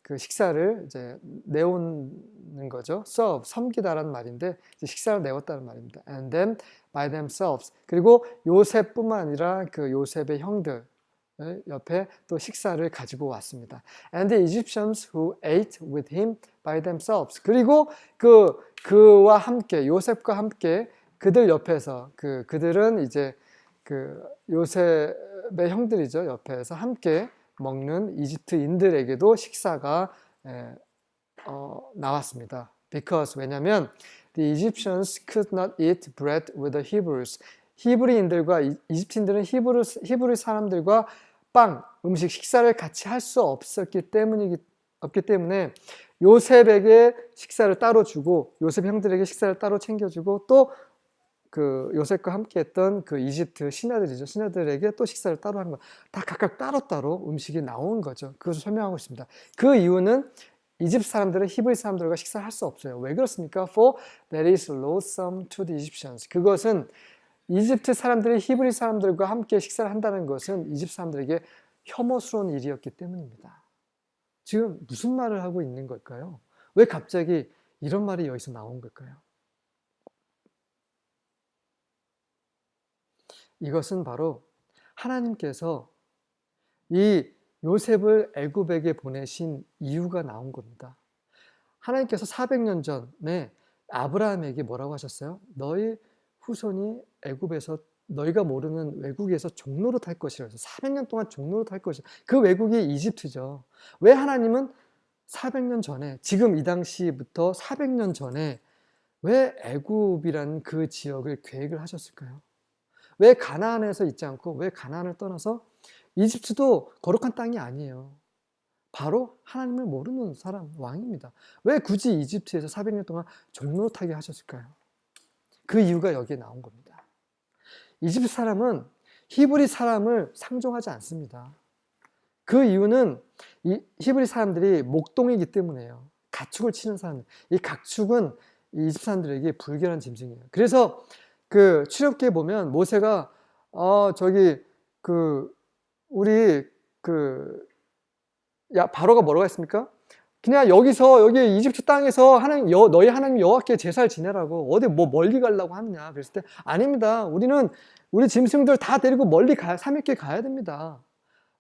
그 식사를 이제 내오는 거죠. serve, 섬기다라는 말인데 식사를 내었다는 말입니다. And then by themselves. 그리고 요셉뿐만 아니라 그 요셉의 형들 옆에 또 식사를 가지고 왔습니다. And the Egyptians who ate with him by themselves. 그리고 그와 함께 요셉과 함께 그들 옆에서 그들은 이제 그 요셉의 형들이죠. 옆에서 함께 먹는 이집트인들에게도 식사가 나왔습니다. Because 왜냐하면 the Egyptians could not eat bread with the Hebrews. 히브리인들과 이집트인들은 히브리 사람들과 음식 식사를 같이 할 수 없기 때문에 요셉에게 식사를 따로 주고 요셉 형들에게 식사를 따로 챙겨주고 또 그 요셉과 함께했던 그 이집트 신하들이죠. 신하들에게 또 식사를 따로 하는 거. 다 각각 따로따로 음식이 나온 거죠. 그것을 설명하고 있습니다. 그 이유는 이집트 사람들은 히브리 사람들과 식사를 할 수 없어요. 왜 그렇습니까? For that is loathsome to the Egyptians. 그것은 이집트 사람들이 히브리 사람들과 함께 식사를 한다는 것은 이집트 사람들에게 혐오스러운 일이었기 때문입니다. 지금 무슨 말을 하고 있는 걸까요? 왜 갑자기 이런 말이 여기서 나온 걸까요? 이것은 바로 하나님께서 이 요셉을 애굽에게 보내신 이유가 나온 겁니다. 하나님께서 400년 전에 아브라함에게 뭐라고 하셨어요? 너희 후손이 애굽에서 너희가 모르는 외국에서 종노릇 할 것이라 해서 400년 동안 종노릇 할 것이라. 그 외국이 이집트죠. 왜 하나님은 400년 전에 지금 이 당시부터 400년 전에 왜 애굽이라는 그 지역을 계획을 하셨을까요? 왜 가나안에서 있지 않고 왜 가나안을 떠나서 이집트도 거룩한 땅이 아니에요. 바로 하나님을 모르는 사람, 왕입니다. 왜 굳이 이집트에서 400년 동안 종노릇하게 하셨을까요? 그 이유가 여기에 나온 겁니다. 이집트 사람은 히브리 사람을 상종하지 않습니다. 그 이유는 이 히브리 사람들이 목동이기 때문에요. 가축을 치는 사람들. 이 가축은 이 이집트 사람들에게 불결한 짐승이에요. 그래서 그 출애굽기에 보면 모세가 저기 그 우리 그 바로가 뭐라고 했습니까? 그냥 여기 이집트 땅에서 너희 하나님 여호와께 제사를 지내라고 어디 뭐 멀리 가려고 하느냐 그랬을 때 아닙니다. 우리 짐승들 다 데리고 멀리 3일께 가야 됩니다.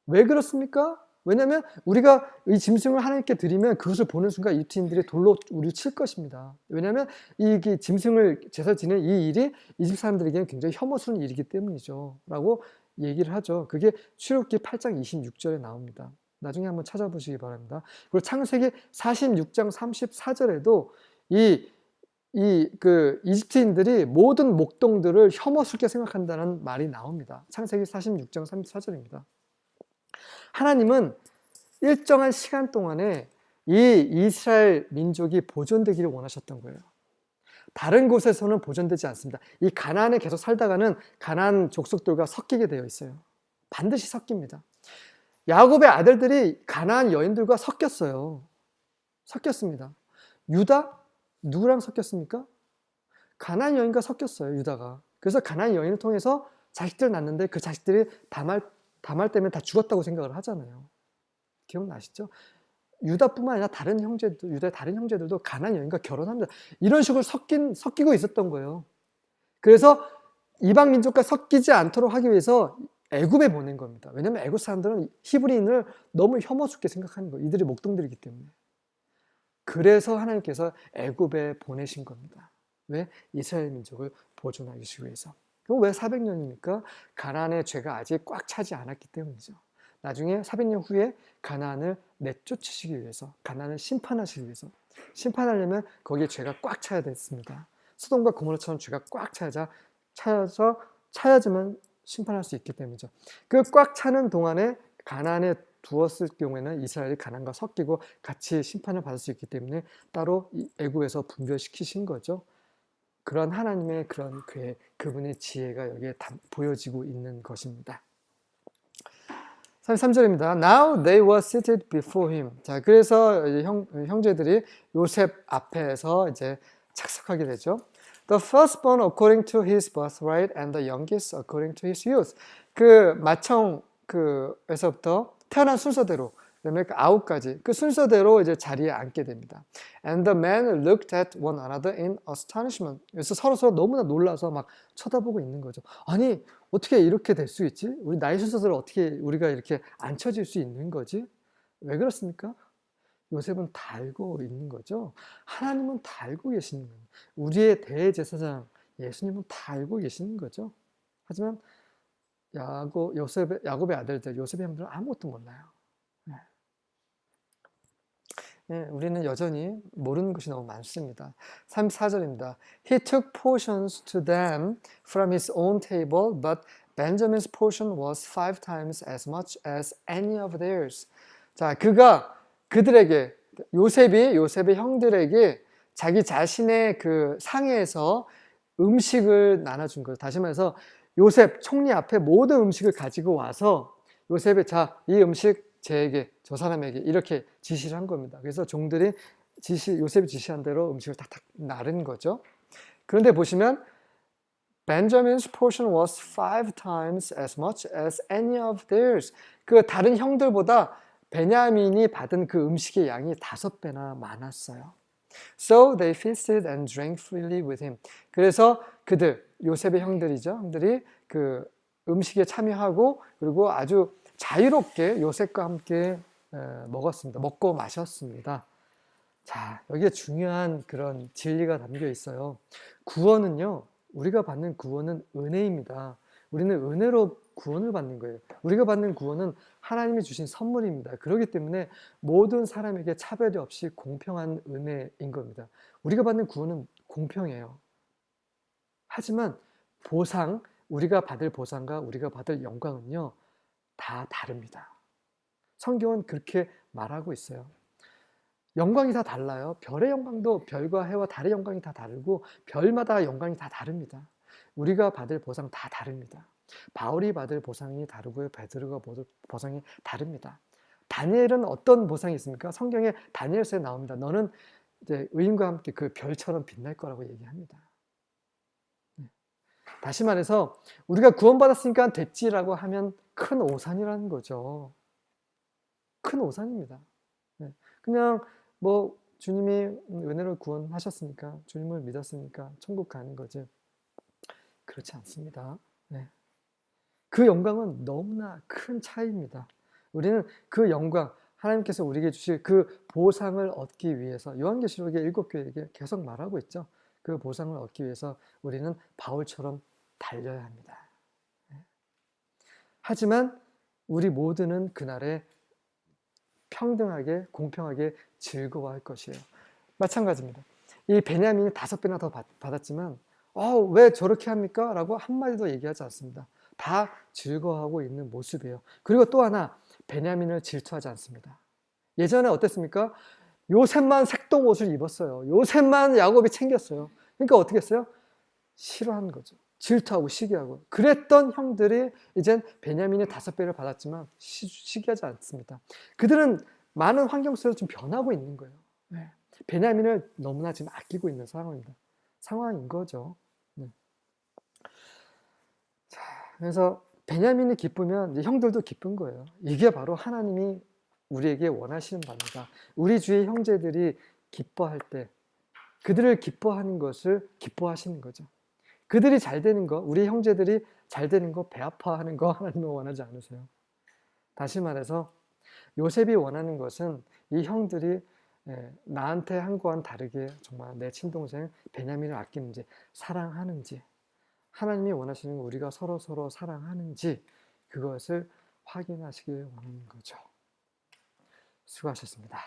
왜 그렇습니까? 왜냐하면 우리가 이 짐승을 하나님께 드리면 그것을 보는 순간 이집트인들이 돌로 우리를 칠 것입니다. 왜냐하면 이 짐승을 제사 지내는 이 일이 이집트 사람들에게는 굉장히 혐오스러운 일이기 때문이죠. 라고 얘기를 하죠. 그게 출애굽기 8장 26절에 나옵니다. 나중에 한번 찾아보시기 바랍니다. 그리고 창세기 46장 34절에도 그 이집트인들이 모든 목동들을 혐오스럽게 생각한다는 말이 나옵니다. 창세기 46장 34절입니다. 하나님은 일정한 시간 동안에 이 이스라엘 민족이 보존되기를 원하셨던 거예요. 다른 곳에서는 보존되지 않습니다. 이 가나안에 계속 살다가는 가나안 족속들과 섞이게 되어 있어요. 반드시 섞입니다. 야곱의 아들들이 가나안 여인들과 섞였어요. 섞였습니다. 유다 누구랑 섞였습니까? 가나안 여인과 섞였어요. 유다가. 그래서 가나안 여인을 통해서 자식들을 낳는데 그 자식들이 다말 때문에 다 죽었다고 생각을 하잖아요. 기억나시죠? 유다뿐만 아니라 유다의 다른 형제들도 가나안 여인과 결혼합니다. 이런 식으로 섞이고 있었던 거예요. 그래서 이방 민족과 섞이지 않도록 하기 위해서 애굽에 보낸 겁니다. 왜냐하면 애굽 사람들은 히브리인을 너무 혐오스럽게 생각하는 거예요. 이들이 목동들이기 때문에. 그래서 하나님께서 애굽에 보내신 겁니다. 왜? 이스라엘 민족을 보존하기 위해서. 그럼 왜 400년입니까? 가나안의 죄가 아직 꽉 차지 않았기 때문이죠. 나중에 400년 후에 가나안을 내쫓으시기 위해서, 가나안을 심판하시기 위해서, 심판하려면 거기에 죄가 꽉 차야 됐습니다. 소돔과 고모라처럼 죄가 꽉 차야지만 심판할 수 있기 때문이죠. 그 꽉 차는 동안에 가나안에 두었을 경우에는 이스라엘이 가나안과 섞이고 같이 심판을 받을 수 있기 때문에 따로 애굽에서 분별시키신 거죠. 그런 하나님의 그런 계획, 그분의 지혜가 여기에 보여지고 있는 것입니다. 33절입니다. Now they were seated before him. 자, 그래서 형제들이 요셉 앞에서 이제 착석하게 되죠. The firstborn according to his birthright and the youngest according to his youth. 그 마청에서부터 태어난 순서대로, 그다음에 그 9가지 그 순서대로 이제 자리에 앉게 됩니다. And the men looked at one another in astonishment. 그래서 서로 너무나 놀라서 막 쳐다보고 있는 거죠. 아니, 어떻게 이렇게 될 수 있지? 우리 나이 순서대로 어떻게 우리가 이렇게 앉혀질 수 있는 거지? 왜 그렇습니까? 요셉은 다 알고 있는 거죠. 하나님은 다 알고 계시는 거예요. 우리의 대제사장 예수님은 다 알고 계시는 거죠. 하지만 야곱의 아들들, 요셉의 형들은 아무것도 몰라요. 네, 우리는 여전히 모르는 것이 너무 많습니다. 34절입니다. He took portions to them from his own table, but Benjamin's portion was 5 times as much as any of theirs. 자, 그들에게, 요셉의 형들에게 자기 자신의 그 상에서 음식을 나눠준 거예요. 다시 말해서 요셉 총리 앞에 모든 음식을 가지고 와서 요셉이 이 음식 저 사람에게 이렇게 지시를 한 겁니다. 그래서 종들이 요셉이 지시한 대로 음식을 탁탁 나른 거죠. 그런데 보시면 Benjamin's portion was 5 times as much as any of theirs. 그 다른 형들보다 베냐민이 받은 그 음식의 양이 5배나 많았어요. So they feasted and drank freely with him. 그래서 요셉의 형들이 그 음식에 참여하고 그리고 아주 자유롭게 요셉과 함께 먹었습니다. 먹고 마셨습니다. 자, 여기에 중요한 그런 진리가 담겨 있어요. 구원은요, 우리가 받는 구원은 은혜입니다. 우리는 은혜로 구원을 받는 거예요. 우리가 받는 구원은 하나님이 주신 선물입니다. 그렇기 때문에 모든 사람에게 차별이 없이 공평한 은혜인 겁니다. 우리가 받는 구원은 공평해요. 하지만 우리가 받을 보상과 우리가 받을 영광은요, 다 다릅니다. 성경은 그렇게 말하고 있어요. 영광이 다 달라요. 별의 영광도 별과 해와 달의 영광이 다 다르고 별마다 영광이 다 다릅니다. 우리가 받을 보상 다 다릅니다. 바울이 받을 보상이 다르고요. 베드로가 받을 보상이 다릅니다. 다니엘은 어떤 보상이 있습니까? 성경에 다니엘서에 나옵니다. 너는 이제 의인과 함께 그 별처럼 빛날 거라고 얘기합니다. 다시 말해서 우리가 구원받았으니까 됐지라고 하면 큰 오산이라는 거죠. 큰 오산입니다. 그냥 뭐 주님이 은혜로 구원하셨으니까, 주님을 믿었으니까 천국 가는 거지. 그렇지 않습니다. 그 영광은 너무나 큰 차이입니다. 우리는 그 영광, 하나님께서 우리에게 주실 그 보상을 얻기 위해서 요한계시록의 7교회에게 계속 말하고 있죠. 그 보상을 얻기 위해서 우리는 바울처럼 달려야 합니다. 하지만 우리 모두는 그날에 평등하게, 공평하게 즐거워할 것이에요. 마찬가지입니다. 이 베냐민이 5배나 더 받았지만 왜 저렇게 합니까? 라고 한마디도 얘기하지 않습니다. 다 즐거워하고 있는 모습이에요. 그리고 또 하나, 베냐민을 질투하지 않습니다. 예전에 어땠습니까? 요셉만 색동옷을 입었어요. 요셉만 야곱이 챙겼어요. 그러니까 어떻게 했어요? 싫어하는 거죠. 질투하고 시기하고. 그랬던 형들이 이젠 베냐민이 5배를 받았지만 시기하지 않습니다. 그들은 많은 환경 속에서 좀 변하고 있는 거예요. 베냐민을 너무나 지금 아끼고 있는 상황인 거죠. 자, 그래서 베냐민이 기쁘면 이제 형들도 기쁜 거예요. 이게 바로 하나님이 우리에게 원하시는 바입니다. 우리 주의 형제들이 기뻐할 때 그들을 기뻐하는 것을 기뻐하시는 거죠. 그들이 잘 되는 거, 우리 형제들이 잘 되는 거, 배 아파하는 거 하나님은 원하지 않으세요. 다시 말해서 요셉이 원하는 것은 이 형들이 나한테 한 거와는 다르게 정말 내 친동생 베냐민을 아끼는지 사랑하는지, 하나님이 원하시는 우리가 서로 사랑하는지 그것을 확인하시길 원하는 거죠. 수고하셨습니다.